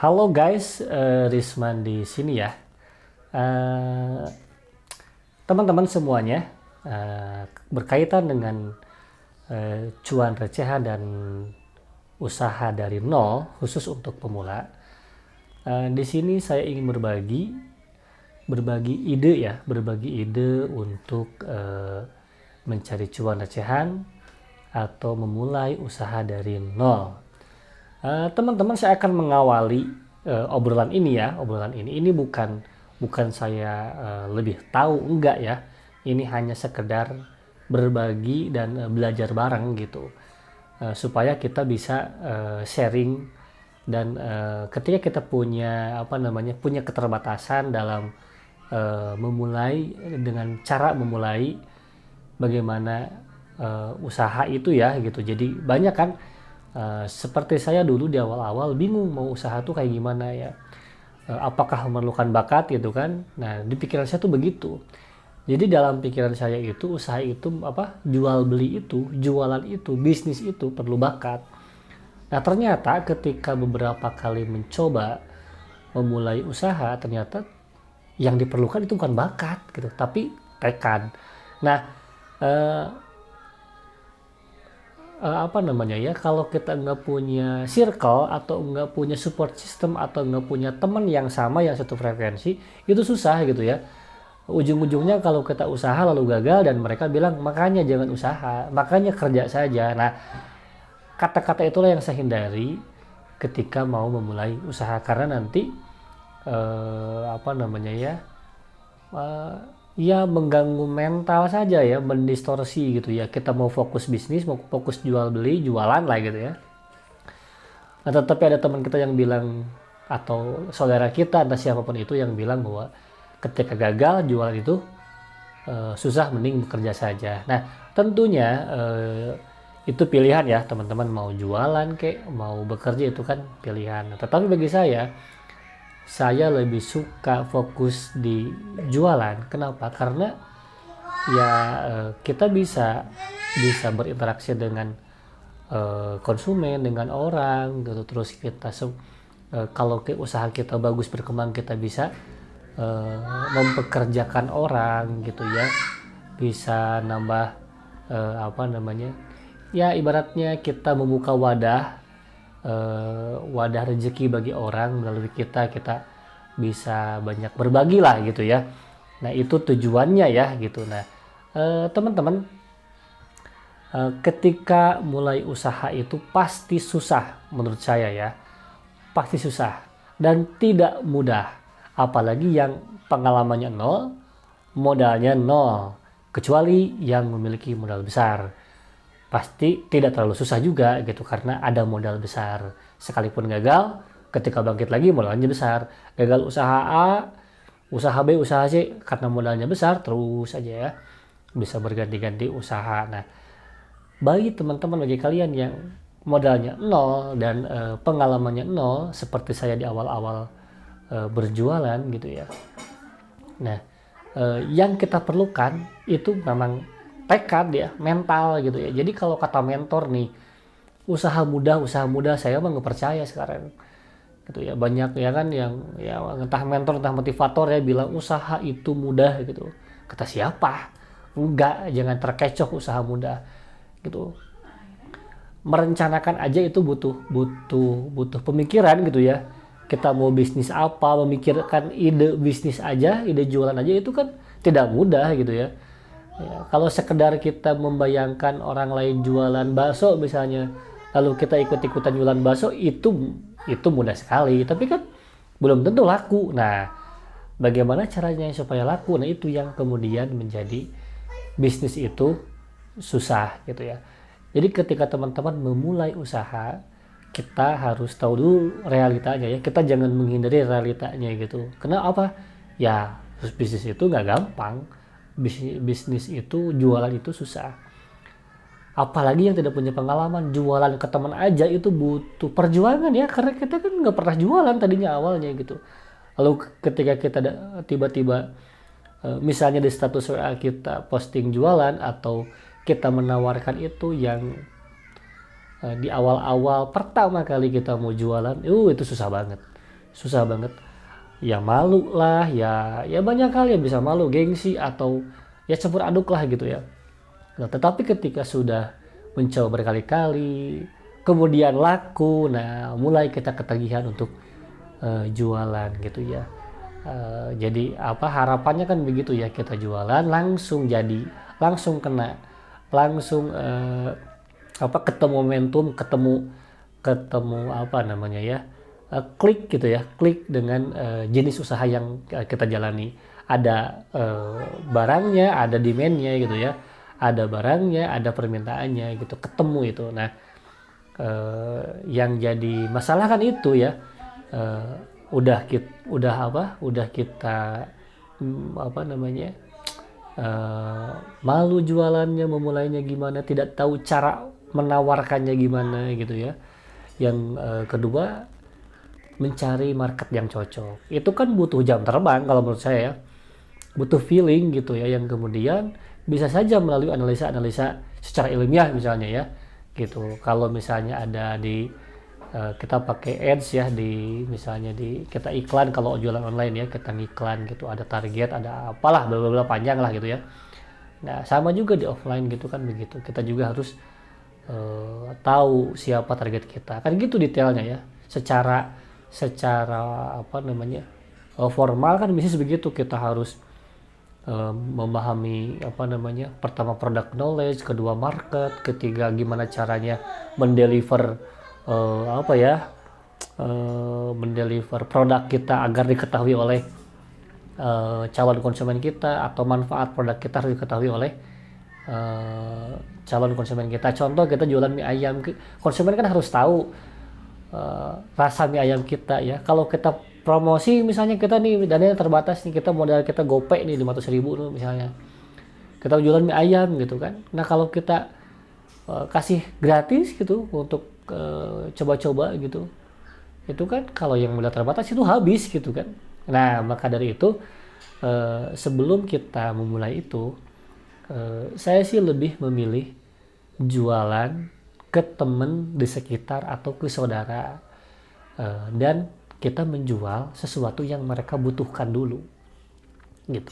Halo guys, Risman di sini ya. Eh, Teman-teman semuanya, berkaitan dengan cuan recehan dan usaha dari nol khusus untuk pemula. Di sini saya ingin berbagi ide ya, berbagi ide untuk mencari cuan recehan atau memulai usaha dari nol. Teman-teman, saya akan mengawali obrolan ini ya. Obrolan ini bukan saya lebih tahu, enggak ya. Ini hanya sekedar berbagi dan belajar bareng gitu. Supaya kita bisa sharing dan ketika kita punya keterbatasan dalam memulai, dengan cara memulai bagaimana usaha itu ya gitu. Jadi banyak kan, seperti saya dulu di awal-awal bingung mau usaha tuh kayak gimana ya. Apakah memerlukan bakat gitu kan. Nah, di pikiran saya tuh begitu. Jadi dalam pikiran saya itu usaha itu jual beli itu, jualan itu, bisnis itu perlu bakat. Nah, ternyata ketika beberapa kali mencoba memulai usaha, ternyata yang diperlukan itu bukan bakat gitu, tapi tekad. Nah, eh, kalau kita nggak punya circle atau nggak punya support system atau nggak punya teman yang sama yang satu frekuensi, itu susah gitu ya. Ujung-ujungnya kalau kita usaha lalu gagal dan mereka bilang makanya jangan usaha, makanya kerja saja. Nah, kata-kata itulah yang saya hindari ketika mau memulai usaha, karena nanti eh, apa namanya ya eh, ya mengganggu mental saja ya, mendistorsi gitu ya. Kita mau fokus bisnis, mau fokus jual beli, jualan lah gitu ya. Nah, tetapi ada teman kita yang bilang, atau saudara kita entah siapapun itu, yang bilang bahwa ketika gagal jualan itu susah, mending bekerja saja. Nah, tentunya itu pilihan ya teman-teman, mau jualan kek mau bekerja itu kan pilihan. Tetapi bagi saya lebih suka fokus di jualan. Kenapa? Karena ya kita bisa bisa berinteraksi dengan konsumen, dengan orang gitu. Terus kalau usaha kita bagus berkembang, kita bisa mempekerjakan orang gitu ya, bisa nambah ya ibaratnya kita membuka wadah rezeki bagi orang. Melalui kita bisa banyak berbagi lah gitu ya. Nah, itu tujuannya ya gitu. Nah, teman-teman, ketika mulai usaha itu pasti susah menurut saya ya, pasti susah dan tidak mudah, apalagi yang pengalamannya nol, modalnya nol, kecuali yang memiliki modal besar. Pasti tidak terlalu susah juga gitu, karena ada modal besar. Sekalipun gagal, ketika bangkit lagi modalnya besar. Gagal usaha A, usaha B, usaha C, karena modalnya besar terus aja ya, bisa berganti-ganti usaha. Nah, bagi teman-teman, bagi kalian yang modalnya nol dan pengalamannya nol seperti saya di awal-awal berjualan gitu ya. Nah, yang kita perlukan itu memang tekad ya, mental gitu ya. Jadi kalau kata mentor nih, usaha mudah, saya mah nggak percaya sekarang gitu ya. Banyak ya kan yang ya entah mentor entah motivator ya bilang usaha itu mudah gitu. Kata siapa? Enggak, jangan terkecoh usaha mudah gitu. Merencanakan aja itu butuh pemikiran gitu ya. Kita mau bisnis apa, memikirkan ide bisnis aja, ide jualan aja itu kan tidak mudah gitu ya. Ya, kalau sekedar kita membayangkan orang lain jualan bakso misalnya, lalu kita ikut-ikutan jualan bakso, itu mudah sekali. Tapi kan belum tentu laku. Nah, bagaimana caranya supaya laku? Nah, itu yang kemudian menjadi bisnis itu susah gitu ya. Jadi ketika teman-teman memulai usaha, kita harus tahu dulu realitanya ya. Kita jangan menghindari realitanya gitu. Kenapa? Ya, bisnis itu nggak gampang. Bisnis itu, jualan itu susah. Apalagi yang tidak punya pengalaman, jualan ke teman aja itu butuh perjuangan ya, karena kita kan nggak pernah jualan tadinya awalnya gitu. Lalu ketika kita tiba-tiba misalnya di status WA kita posting jualan, atau kita menawarkan itu yang di awal-awal pertama kali kita mau jualan, itu susah banget. susah banget. Ya malu lah, ya banyak hal yang bisa malu, gengsi atau ya campur aduk lah gitu ya. Nah, tetapi ketika sudah mencoba berkali-kali, kemudian laku, nah mulai kita ketagihan untuk jualan gitu ya. Jadi apa harapannya kan begitu ya, kita jualan langsung jadi, langsung kena, langsung ketemu momentum, ketemu apa namanya ya, klik gitu ya, klik dengan jenis usaha yang kita jalani. Ada barangnya, ada demandnya gitu ya, ada barangnya, ada permintaannya gitu, ketemu itu. Nah, yang jadi masalah kan itu ya, udah kita apa namanya, malu jualannya, memulainya gimana, tidak tahu cara menawarkannya gimana gitu ya. Yang kedua, mencari market yang cocok. Itu kan butuh jam terbang kalau menurut saya ya. Butuh feeling gitu ya, yang kemudian bisa saja melalui analisa-analisa secara ilmiah misalnya ya. Gitu. Kalau misalnya ada di kita pakai ads ya, di misalnya di kita iklan, kalau jualan online ya kita ngiklan gitu, ada target, ada apalah bla panjang lah gitu ya. Nah, sama juga di offline gitu kan begitu. Kita juga harus tahu siapa target kita. Kan gitu detailnya ya. Secara apa namanya? Formal kan bisnis begitu, kita harus memahami apa namanya? Pertama product knowledge, kedua market, ketiga gimana caranya mendeliver mendeliver produk kita agar diketahui oleh calon konsumen kita, atau manfaat produk kita harus diketahui oleh calon konsumen kita. Contoh, kita jualan mie ayam, konsumen kan harus tahu rasa mie ayam kita ya. Kalau kita promosi misalnya, kita nih dananya terbatas nih, kita modal kita gopay nih 500.000 tuh misalnya, kita jualan mie ayam gitu kan. Nah, kalau kita kasih gratis gitu untuk coba-coba gitu, itu kan kalau yang modal terbatas itu habis gitu kan. Nah, maka dari itu sebelum kita memulai itu, saya sih lebih memilih jualan ke temen di sekitar atau ke saudara, dan kita menjual sesuatu yang mereka butuhkan dulu gitu,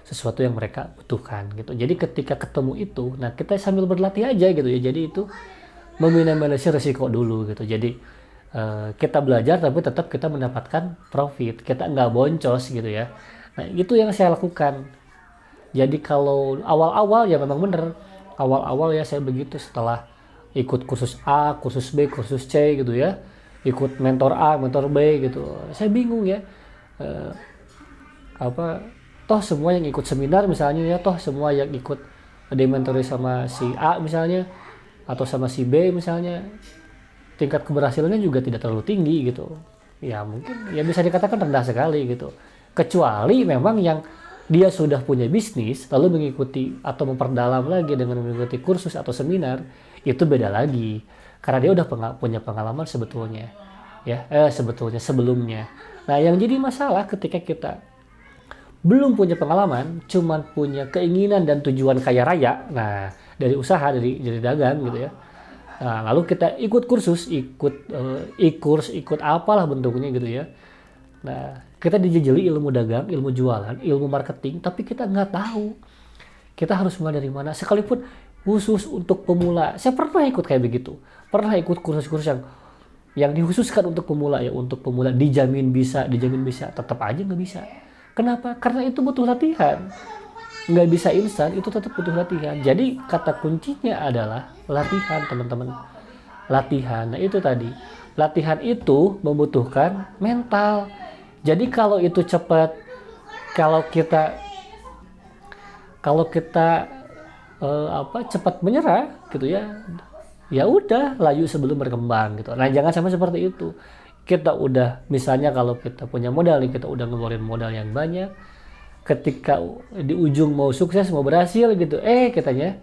sesuatu yang mereka butuhkan gitu. Jadi ketika ketemu itu, nah kita sambil berlatih aja gitu ya. Jadi itu meminimalisir risiko dulu gitu. Jadi kita belajar tapi tetap kita mendapatkan profit, kita nggak boncos gitu ya. Nah, itu yang saya lakukan. Jadi kalau awal-awal ya memang bener, awal-awal ya saya begitu. Setelah ikut kursus A, kursus B, kursus C gitu ya, ikut mentor A, mentor B gitu, saya bingung ya, toh semua yang ikut seminar misalnya ya, toh semua yang ikut dimentori sama si A misalnya atau sama si B misalnya, tingkat keberhasilannya juga tidak terlalu tinggi gitu. Ya mungkin ya bisa dikatakan rendah sekali gitu. Kecuali memang yang dia sudah punya bisnis lalu mengikuti atau memperdalam lagi dengan mengikuti kursus atau seminar, itu beda lagi. Karena dia udah punya pengalaman sebetulnya. Ya, sebetulnya sebelumnya. Nah, yang jadi masalah ketika kita belum punya pengalaman, cuman punya keinginan dan tujuan kaya raya. Nah, dari usaha, dari dagang gitu ya. Nah, lalu kita ikut kursus, ikut apalah bentuknya gitu ya. Nah, kita dijejeli ilmu dagang, ilmu jualan, ilmu marketing, tapi kita nggak tahu kita harus mulai dari mana. Sekalipun khusus untuk pemula, saya pernah ikut kayak begitu. Pernah ikut kursus-kursus yang dikhususkan untuk pemula ya, untuk pemula dijamin bisa, tetap aja nggak bisa. Kenapa? Karena itu butuh latihan. Nggak bisa instan, itu tetap butuh latihan. Jadi kata kuncinya adalah latihan, teman-teman. Latihan. Nah, itu tadi. Latihan itu membutuhkan mental. Jadi kalau itu cepat, kalau kita cepat menyerah gitu ya, ya udah layu sebelum berkembang gitu. Nah, jangan sampai seperti itu. Kita udah, misalnya kalau kita punya modal nih, kita udah ngeluarin modal yang banyak, ketika di ujung mau sukses, mau berhasil gitu, katanya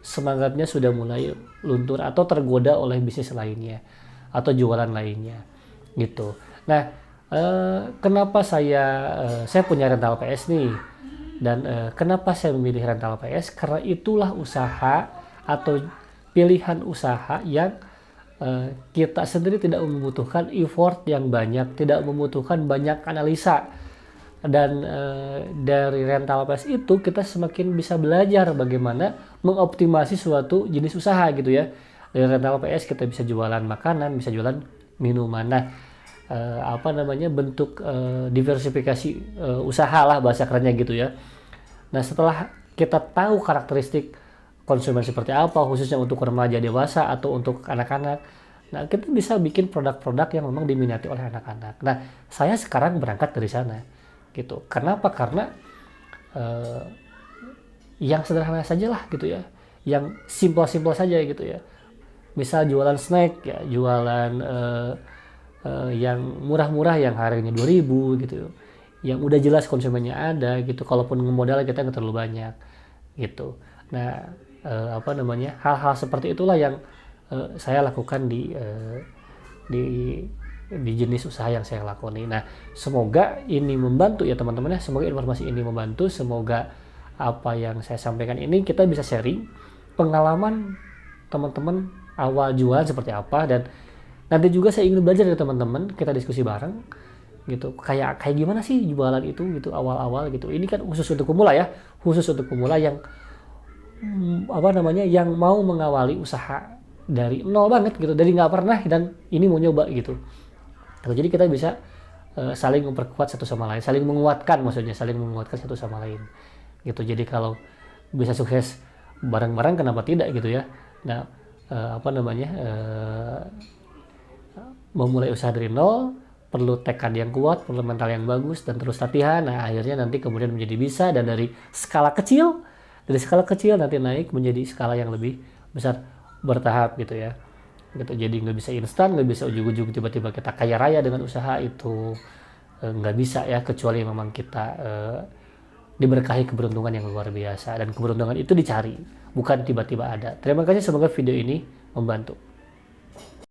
semangatnya sudah mulai luntur atau tergoda oleh bisnis lainnya atau jualan lainnya gitu. Nah, kenapa saya punya rental PS nih, dan kenapa saya memilih rental PS? Karena itulah usaha atau pilihan usaha yang kita sendiri tidak membutuhkan effort yang banyak, tidak membutuhkan banyak analisa. Dan dari rental PS itu kita semakin bisa belajar bagaimana mengoptimasi suatu jenis usaha gitu ya. Dari rental PS kita bisa jualan makanan, bisa jualan minuman. Nah, bentuk diversifikasi usaha lah bahasa kerennya gitu ya. Nah, setelah kita tahu karakteristik konsumen seperti apa, khususnya untuk remaja dewasa atau untuk anak-anak, nah kita bisa bikin produk-produk yang memang diminati oleh anak-anak. Nah, saya sekarang berangkat dari sana gitu. Kenapa? Karena yang sederhana saja lah gitu ya, yang simpel-simpel saja gitu ya. Misal jualan snack ya, jualan yang murah-murah yang harganya 2.000 gitu, yang udah jelas konsumennya ada gitu. Kalaupun modal kita nggak terlalu banyak gitu. Nah, hal-hal seperti itulah yang saya lakukan di jenis usaha yang saya lakoni. Nah, semoga ini membantu ya teman-teman ya. Semoga informasi ini membantu. Semoga apa yang saya sampaikan ini kita bisa sharing pengalaman teman-teman awal jualan seperti apa, dan nanti juga saya ingin belajar dari teman-teman, kita diskusi bareng gitu. Kayak gimana sih jualan itu gitu awal-awal gitu. Ini kan khusus untuk pemula ya, khusus untuk pemula yang yang mau mengawali usaha dari nol banget gitu, dari nggak pernah dan ini mau nyoba gitu. Jadi kita bisa saling memperkuat satu sama lain, saling menguatkan, maksudnya saling menguatkan satu sama lain gitu. Jadi kalau bisa sukses bareng-bareng kenapa tidak gitu ya. Nah, memulai usaha dari nol perlu tekad yang kuat, perlu mental yang bagus, dan terus latihan. Nah, akhirnya nanti kemudian menjadi bisa, dan dari skala kecil nanti naik menjadi skala yang lebih besar bertahap gitu ya. Gitu. Jadi nggak bisa instan, nggak bisa ujug-ujug tiba-tiba kita kaya raya dengan usaha itu, nggak bisa ya, kecuali memang kita diberkahi keberuntungan yang luar biasa, dan keberuntungan itu dicari, bukan tiba-tiba ada. Terima kasih, semoga video ini membantu.